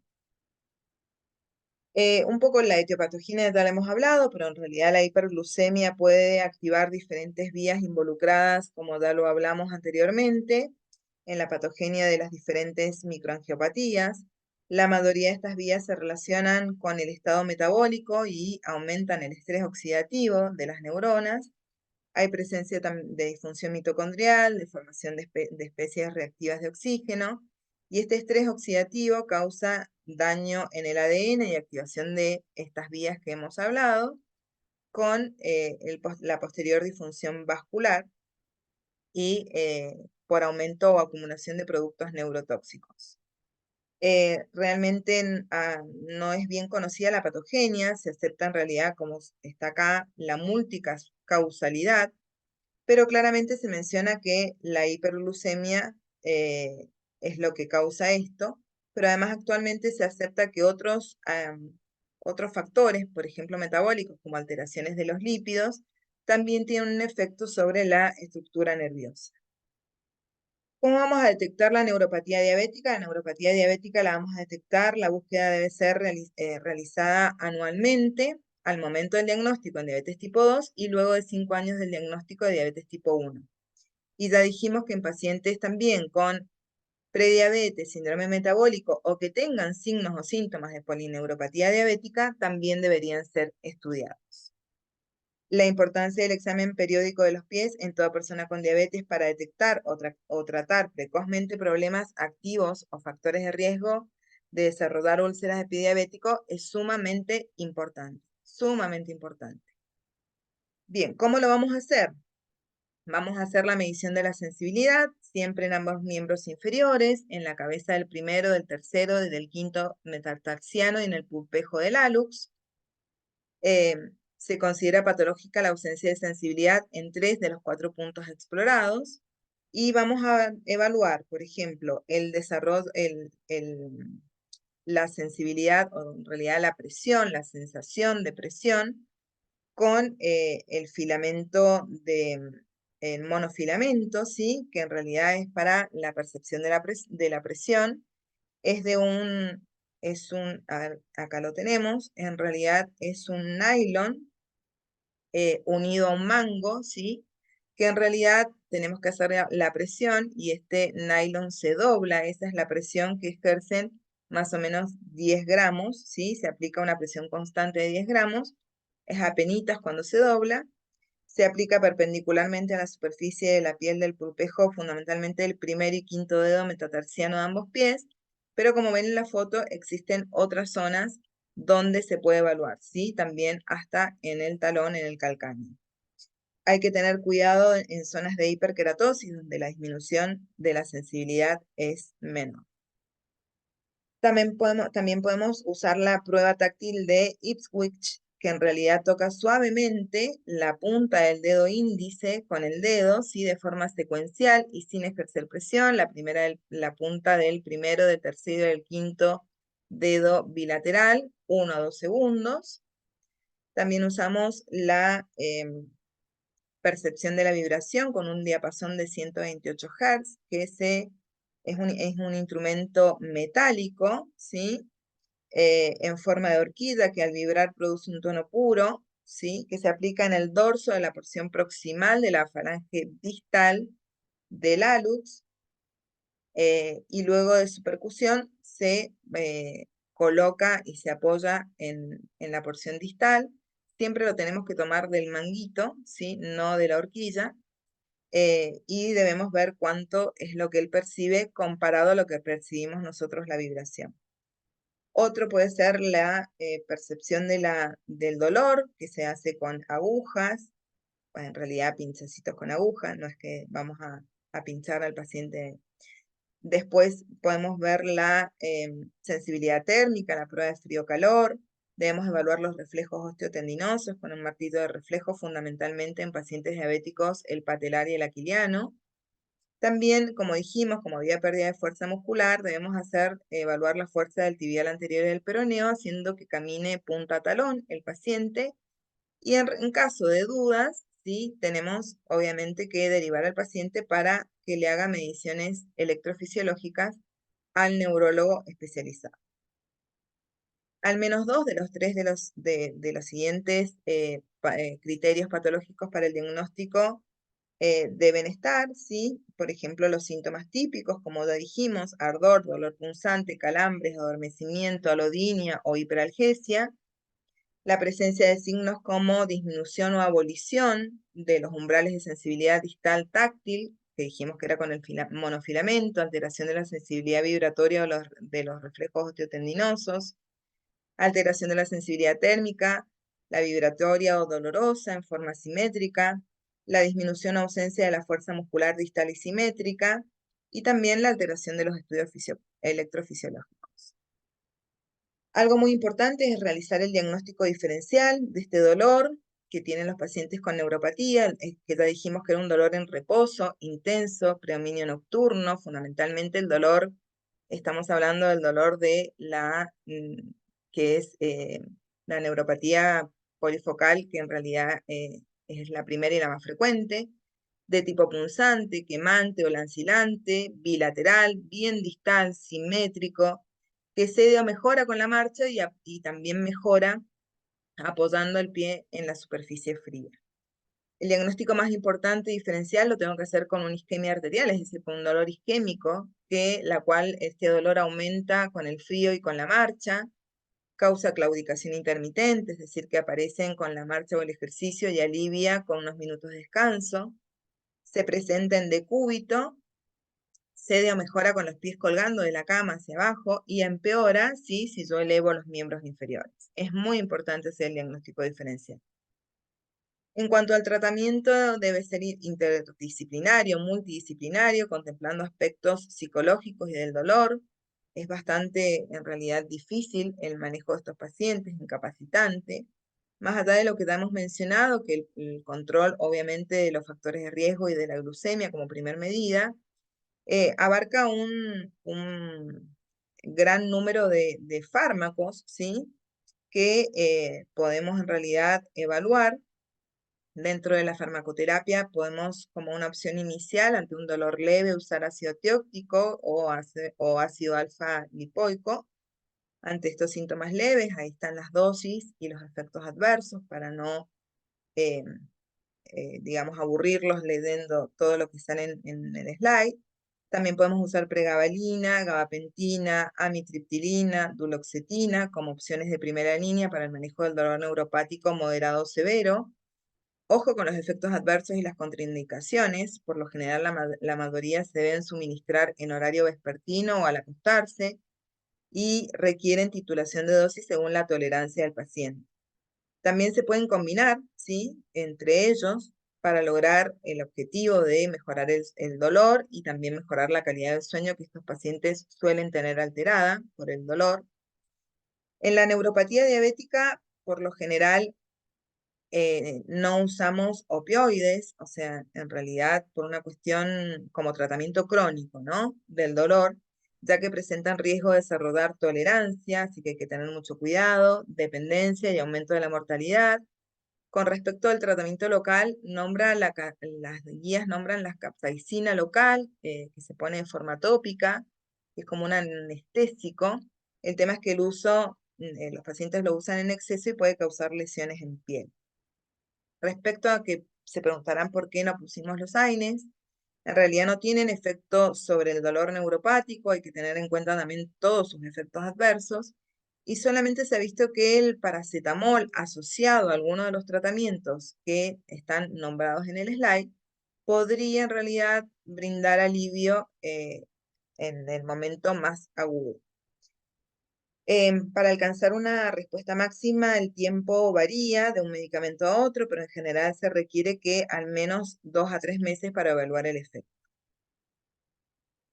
Un poco la etiopatogenia ya la hemos hablado, pero en realidad la hiperglucemia puede activar diferentes vías involucradas, como ya lo hablamos anteriormente, en la patogenia de las diferentes microangiopatías. La mayoría de estas vías se relacionan con el estado metabólico y aumentan el estrés oxidativo de las neuronas. Hay presencia de disfunción mitocondrial, de formación de especies reactivas de oxígeno, y este estrés oxidativo causa daño en el ADN y activación de estas vías que hemos hablado, con la posterior disfunción vascular y por aumento o acumulación de productos neurotóxicos. Realmente no es bien conocida la patogenia, se acepta en realidad, como está acá, la multicausalidad, pero claramente se menciona que la hiperglucemia es lo que causa esto, pero además actualmente se acepta que otros factores, por ejemplo metabólicos, como alteraciones de los lípidos, también tienen un efecto sobre la estructura nerviosa. ¿Cómo vamos a detectar la neuropatía diabética? La neuropatía diabética la vamos a detectar, la búsqueda debe ser realizada anualmente al momento del diagnóstico en diabetes tipo 2 y luego de 5 años del diagnóstico de diabetes tipo 1. Y ya dijimos que en pacientes también con prediabetes, síndrome metabólico o que tengan signos o síntomas de polineuropatía diabética también deberían ser estudiados. La importancia del examen periódico de los pies en toda persona con diabetes para detectar o tratar precozmente problemas activos o factores de riesgo de desarrollar úlceras de pie diabético es sumamente importante, sumamente importante. Bien, ¿cómo lo vamos a hacer? Vamos a hacer la medición de la sensibilidad, siempre en ambos miembros inferiores, en la cabeza del primero, del tercero, del quinto metatarsiano y en el pulpejo del hálux. Se considera patológica la ausencia de sensibilidad en 3 de los 4 puntos explorados. Y vamos a evaluar, por ejemplo, el desarrollo, la sensibilidad, o en realidad la presión, la sensación de presión, con el filamento el monofilamento, ¿sí? Que en realidad es para la percepción de la presión. A ver, acá lo tenemos, en realidad es un nylon unido a un mango, ¿sí? Que en realidad tenemos que hacer la presión y este nylon se dobla, esa es la presión que ejercen más o menos 10 gramos, ¿sí? Se aplica una presión constante de 10 gramos, es apenitas cuando se dobla, se aplica perpendicularmente a la superficie de la piel del pulpejo, fundamentalmente el primer y quinto dedo metatarsiano de ambos pies, pero como ven en la foto existen otras zonas donde se puede evaluar, ¿sí? También hasta en el talón, en el calcáneo. Hay que tener cuidado en zonas de hiperkeratosis, donde la disminución de la sensibilidad es menor. También podemos usar la prueba táctil de Ipswich, que en realidad toca suavemente la punta del dedo índice con el dedo, ¿sí? De forma secuencial y sin ejercer presión. La punta del primero, del tercero y del quinto dedo bilateral, 1 a 2 segundos. También usamos la percepción de la vibración con un diapasón de 128 Hz, que es un instrumento metálico, ¿sí? En forma de horquilla que al vibrar produce un tono puro, ¿sí? Que se aplica en el dorso de la porción proximal de la falange distal del hálux, y luego de su percusión se coloca y se apoya en la porción distal. Siempre lo tenemos que tomar del manguito, ¿sí? No de la horquilla, y debemos ver cuánto es lo que él percibe comparado a lo que percibimos nosotros la vibración. Otro puede ser la percepción del dolor, que se hace con agujas, en realidad pinchacitos con agujas, no es que vamos a pinchar al paciente. Después podemos ver la sensibilidad térmica, la prueba de frío-calor. Debemos evaluar los reflejos osteotendinosos con un martillo de reflejo, fundamentalmente en pacientes diabéticos, el patelar y el aquiliano. También, como dijimos, como había pérdida de fuerza muscular, debemos evaluar la fuerza del tibial anterior y del peroneo, haciendo que camine punta a talón el paciente. Y en caso de dudas, ¿sí? Tenemos obviamente que derivar al paciente para que le haga mediciones electrofisiológicas al neurólogo especializado. Al menos 2 de los 3 de los siguientes criterios patológicos para el diagnóstico deben estar, ¿sí? Por ejemplo, los síntomas típicos, como ya dijimos, ardor, dolor punzante, calambres, adormecimiento, alodinia o hiperalgesia. La presencia de signos como disminución o abolición de los umbrales de sensibilidad distal táctil, que dijimos que era con el monofilamento, alteración de la sensibilidad vibratoria de los reflejos osteotendinosos, alteración de la sensibilidad térmica, la vibratoria o dolorosa en forma simétrica, la disminución o ausencia de la fuerza muscular distal y simétrica, y también la alteración de los estudios electrofisiológicos. Algo muy importante es realizar el diagnóstico diferencial de este dolor, que tienen los pacientes con neuropatía, que ya dijimos que era un dolor en reposo, intenso, predominio nocturno, fundamentalmente el dolor, estamos hablando del dolor de que es la neuropatía polifocal, que en realidad es la primera y la más frecuente, de tipo punzante, quemante o lancilante, bilateral, bien distal, simétrico, que cede o mejora con la marcha y también mejora apoyando el pie en la superficie fría. El diagnóstico más importante y diferencial lo tengo que hacer con una isquemia arterial, es decir, con un dolor isquémico, la cual este dolor aumenta con el frío y con la marcha, causa claudicación intermitente, es decir, que aparecen con la marcha o el ejercicio y alivia con unos minutos de descanso, se presenta en decúbito, cede o mejora con los pies colgando de la cama hacia abajo y empeora si yo elevo los miembros inferiores. Es muy importante hacer el diagnóstico diferencial. En cuanto al tratamiento, debe ser interdisciplinario, multidisciplinario, contemplando aspectos psicológicos y del dolor. Es bastante, en realidad, difícil el manejo de estos pacientes, incapacitante. Más allá de lo que ya hemos mencionado, que el control, obviamente, de los factores de riesgo y de la glucemia como primer medida, abarca un gran número de fármacos, ¿sí? Que podemos en realidad evaluar. Dentro de la farmacoterapia podemos, como una opción inicial, ante un dolor leve, usar ácido tióctico o ácido alfa lipoico. Ante estos síntomas leves, ahí están las dosis y los efectos adversos para no, eh, digamos, aburrirlos leyendo todo lo que sale en el slide. También podemos usar pregabalina, gabapentina, amitriptilina, duloxetina como opciones de primera línea para el manejo del dolor neuropático moderado o severo. Ojo con los efectos adversos y las contraindicaciones. Por lo general, la mayoría se deben suministrar en horario vespertino o al acostarse y requieren titulación de dosis según la tolerancia del paciente. También se pueden combinar, ¿sí?, entre ellos para lograr el objetivo de mejorar el dolor y también mejorar la calidad del sueño que estos pacientes suelen tener alterada por el dolor. En la neuropatía diabética, por lo general, no usamos opioides, o sea, en realidad por una cuestión como tratamiento crónico, ¿no? Del dolor, ya que presentan riesgo de desarrollar tolerancia, así que hay que tener mucho cuidado, dependencia y aumento de la mortalidad. Con respecto al tratamiento local, las guías nombran la capsaicina local, que se pone en forma tópica, que es como un anestésico. El tema es que el uso, los pacientes lo usan en exceso y puede causar lesiones en piel. Respecto a que se preguntarán por qué no pusimos los AINES, en realidad no tienen efecto sobre el dolor neuropático, hay que tener en cuenta también todos sus efectos adversos, y solamente se ha visto que el paracetamol asociado a alguno de los tratamientos que están nombrados en el slide podría en realidad brindar alivio en el momento más agudo. Para alcanzar una respuesta máxima, el tiempo varía de un medicamento a otro, pero en general se requiere que al menos 2 a 3 meses para evaluar el efecto.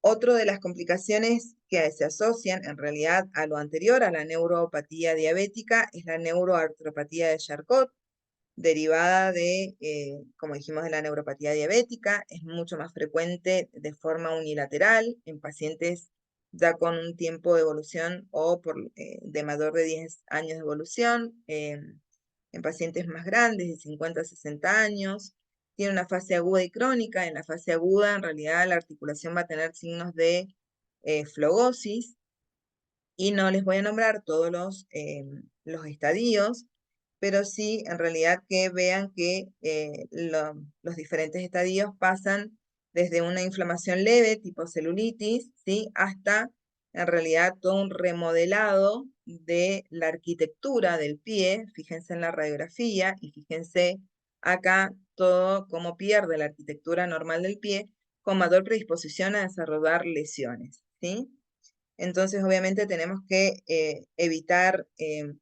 Otra de las complicaciones que se asocian en realidad a lo anterior, a la neuropatía diabética, es la neuroartropatía de Charcot, derivada de, como dijimos, de la neuropatía diabética. Es mucho más frecuente de forma unilateral en pacientes ya con un tiempo de evolución o de mayor de 10 años de evolución, en pacientes más grandes, de 50 a 60 años. Tiene una fase aguda y crónica. En la fase aguda, en realidad, la articulación va a tener signos de flogosis, y no les voy a nombrar todos los estadios, pero sí en realidad que vean que los diferentes estadios pasan desde una inflamación leve, tipo celulitis, ¿sí?, hasta en realidad todo un remodelado de la arquitectura del pie. Fíjense en la radiografía y fíjense acá todo cómo pierde la arquitectura normal del pie, con mayor predisposición a desarrollar lesiones, ¿sí? Entonces, obviamente, tenemos que evitar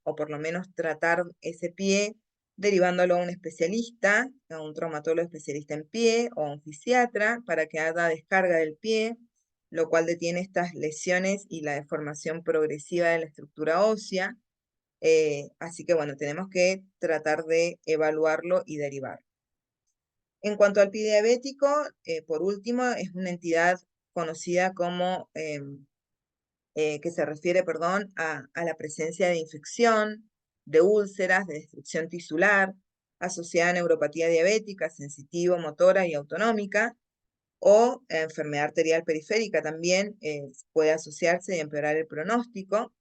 o por lo menos tratar ese pie derivándolo a un especialista, a un traumatólogo especialista en pie o a un fisiatra para que haga descarga del pie, lo cual detiene estas lesiones y la deformación progresiva de la estructura ósea. Así que bueno, tenemos que tratar de evaluarlo y derivar. En cuanto al pie diabético, por último, es una entidad conocida como, que se refiere, perdón, a la presencia de infección, de úlceras, de destrucción tisular, asociada a neuropatía diabética, sensitivo, motora y autonómica, o enfermedad arterial periférica también puede asociarse y empeorar el pronóstico.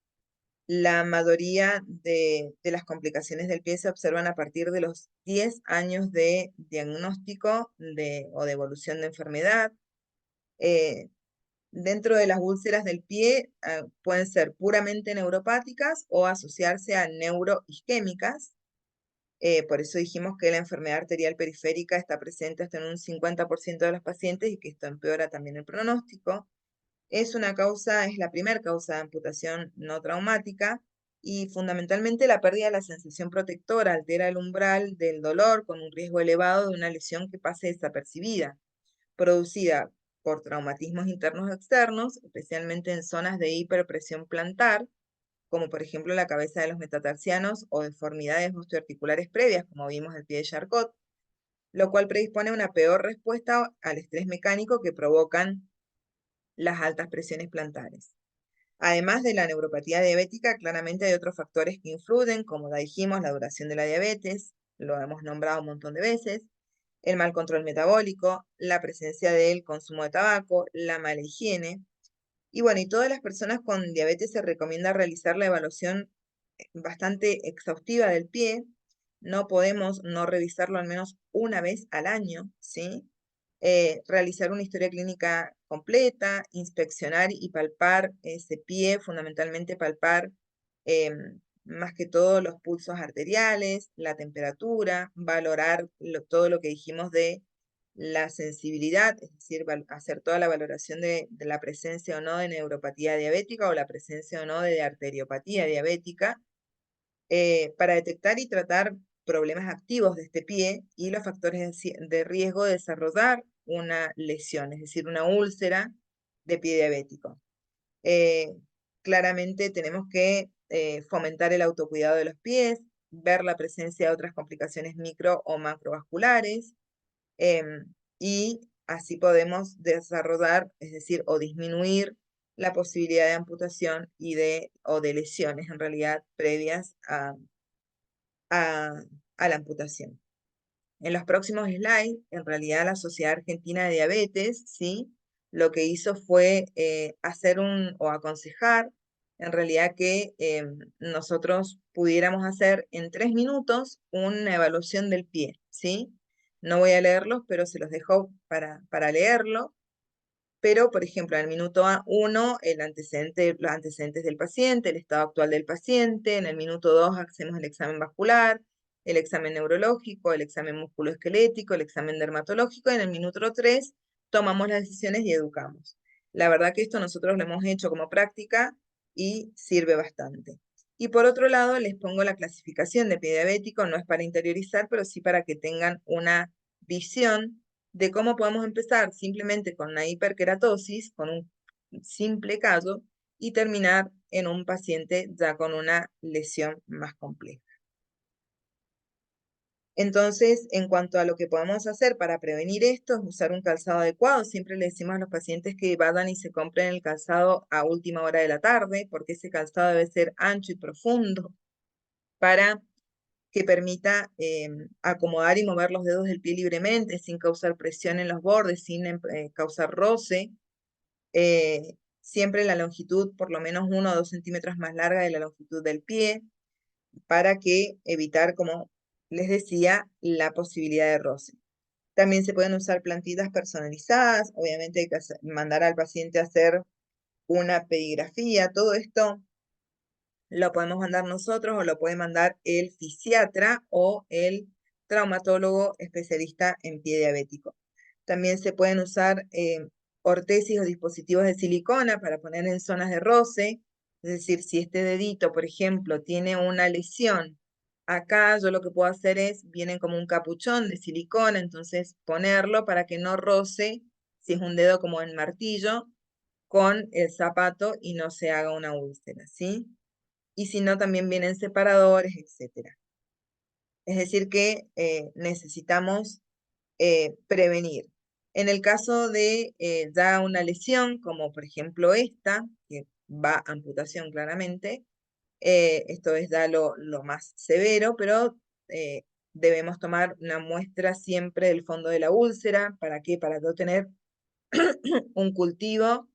La mayoría de las complicaciones del pie se observan a partir de los 10 años de diagnóstico o de evolución de enfermedad. Eh, Dentro de las úlceras del pie pueden ser puramente neuropáticas o asociarse a neuroisquémicas. Por eso dijimos que la enfermedad arterial periférica está presente hasta en un 50% de los pacientes y que esto empeora también el pronóstico. Es la primera causa de amputación no traumática y fundamentalmente la pérdida de la sensación protectora altera el umbral del dolor con un riesgo elevado de una lesión que pase desapercibida, producida por traumatismos internos o externos, especialmente en zonas de hiperpresión plantar, como por ejemplo la cabeza de los metatarsianos o deformidades osteoarticulares previas, como vimos el pie de Charcot, lo cual predispone a una peor respuesta al estrés mecánico que provocan las altas presiones plantares. Además de la neuropatía diabética, claramente hay otros factores que influyen, como ya dijimos, la duración de la diabetes, lo hemos nombrado un montón de veces, el mal control metabólico, la presencia del consumo de tabaco, la mala higiene. Y bueno, y todas las personas con diabetes se recomienda realizar la evaluación bastante exhaustiva del pie. No podemos no revisarlo al menos una vez al año, ¿sí? Realizar una historia clínica completa, inspeccionar y palpar ese pie, fundamentalmente palpar más que todo los pulsos arteriales, la temperatura, valorar todo lo que dijimos de la sensibilidad, es decir, hacer toda la valoración de la presencia o no de neuropatía diabética o la presencia o no de arteriopatía diabética, para detectar y tratar problemas activos de este pie y los factores de riesgo de desarrollar una lesión, es decir, una úlcera de pie diabético. Eh, Claramente tenemos que fomentar el autocuidado de los pies, ver la presencia de otras complicaciones micro o macrovasculares, y así podemos desarrollar, es decir, o disminuir la posibilidad de amputación o de lesiones en realidad previas a, a la amputación. En los próximos slides, en realidad la Sociedad Argentina de Diabetes, ¿sí? Lo que hizo fue o aconsejar, en realidad que nosotros pudiéramos hacer en 3 minutos una evaluación del pie, ¿sí? No voy a leerlos, pero se los dejo para leerlo. Pero, por ejemplo, en el minuto 1, los antecedentes del paciente, el estado actual del paciente. En el minuto 2 hacemos el examen vascular, el examen neurológico, el examen musculoesquelético, el examen dermatológico. En el minuto 3 tomamos las decisiones y educamos. La verdad que esto nosotros lo hemos hecho como práctica y sirve bastante. Y por otro lado, les pongo la clasificación de pie diabético, no es para interiorizar, pero sí para que tengan una visión de cómo podemos empezar simplemente con una hiperkeratosis, con un simple caso, y terminar en un paciente ya con una lesión más compleja. Entonces, en cuanto a lo que podemos hacer para prevenir esto, es usar un calzado adecuado. Siempre le decimos a los pacientes que vayan y se compren el calzado a última hora de la tarde, porque ese calzado debe ser ancho y profundo para que permita acomodar y mover los dedos del pie libremente, sin causar presión en los bordes, sin causar roce. Siempre la longitud por lo menos 1 o 2 centímetros más larga de la longitud del pie, para que evitar, como les decía, la posibilidad de roce. También se pueden usar plantitas personalizadas, obviamente hay que mandar al paciente a hacer una pedigrafía. Todo esto lo podemos mandar nosotros o lo puede mandar el fisiatra o el traumatólogo especialista en pie diabético. También se pueden usar ortesis o dispositivos de silicona para poner en zonas de roce. Es decir, si este dedito, por ejemplo, tiene una lesión, acá yo lo que puedo hacer vienen como un capuchón de silicona, entonces ponerlo para que no roce, si es un dedo como en martillo, con el zapato y no se haga una úlcera, ¿sí? y si no, también vienen separadores, etcétera. Es decir, que necesitamos prevenir. En el caso de ya una lesión, como por ejemplo esta, que va a amputación claramente, esto es ya lo más severo, pero debemos tomar una muestra siempre del fondo de la úlcera. ¿Para qué? Para no tener un cultivo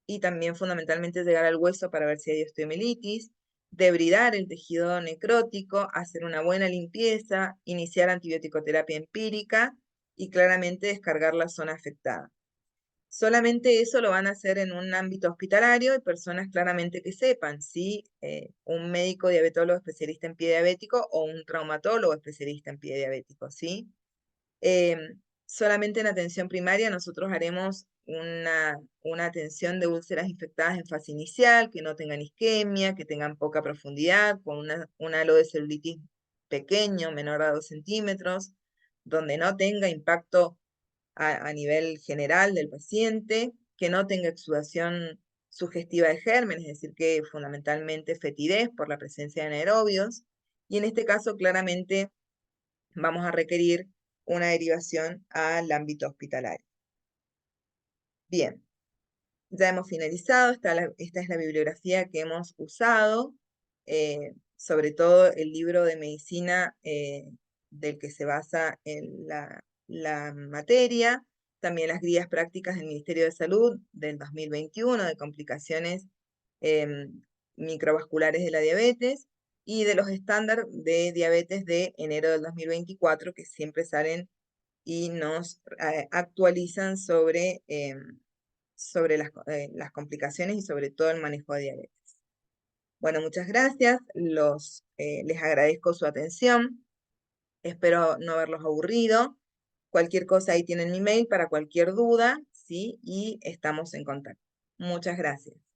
y también fundamentalmente llegar al hueso para ver si hay osteomielitis, debridar el tejido necrótico, hacer una buena limpieza, iniciar antibiótico-terapia empírica y claramente descargar la zona afectada. Solamente eso lo van a hacer en un ámbito hospitalario y personas claramente que sepan si un médico diabetólogo especialista en pie diabético o un traumatólogo especialista en pie diabético, ¿sí? Eh, Solamente en atención primaria nosotros haremos una atención de úlceras infectadas en fase inicial, que no tengan isquemia, que tengan poca profundidad, con un halo de celulitis pequeño, menor a 2 centímetros, donde no tenga impacto a nivel general del paciente, que no tenga exudación sugestiva de gérmenes, es decir, que fundamentalmente fetidez por la presencia de anaerobios, y en este caso claramente vamos a requerir una derivación al ámbito hospitalario. Bien, ya hemos finalizado, esta es la bibliografía que hemos usado, sobre todo el libro de medicina del que se basa en la materia, también las guías prácticas del Ministerio de Salud del 2021 de complicaciones microvasculares de la diabetes y de los estándares de diabetes de enero del 2024 que siempre salen y nos actualizan sobre las complicaciones y sobre todo el manejo de diabetes. Bueno, muchas gracias, les agradezco su atención, espero no haberlos aburrido. Cualquier cosa ahí tienen mi mail para cualquier duda, ¿sí? Y estamos en contacto. Muchas gracias.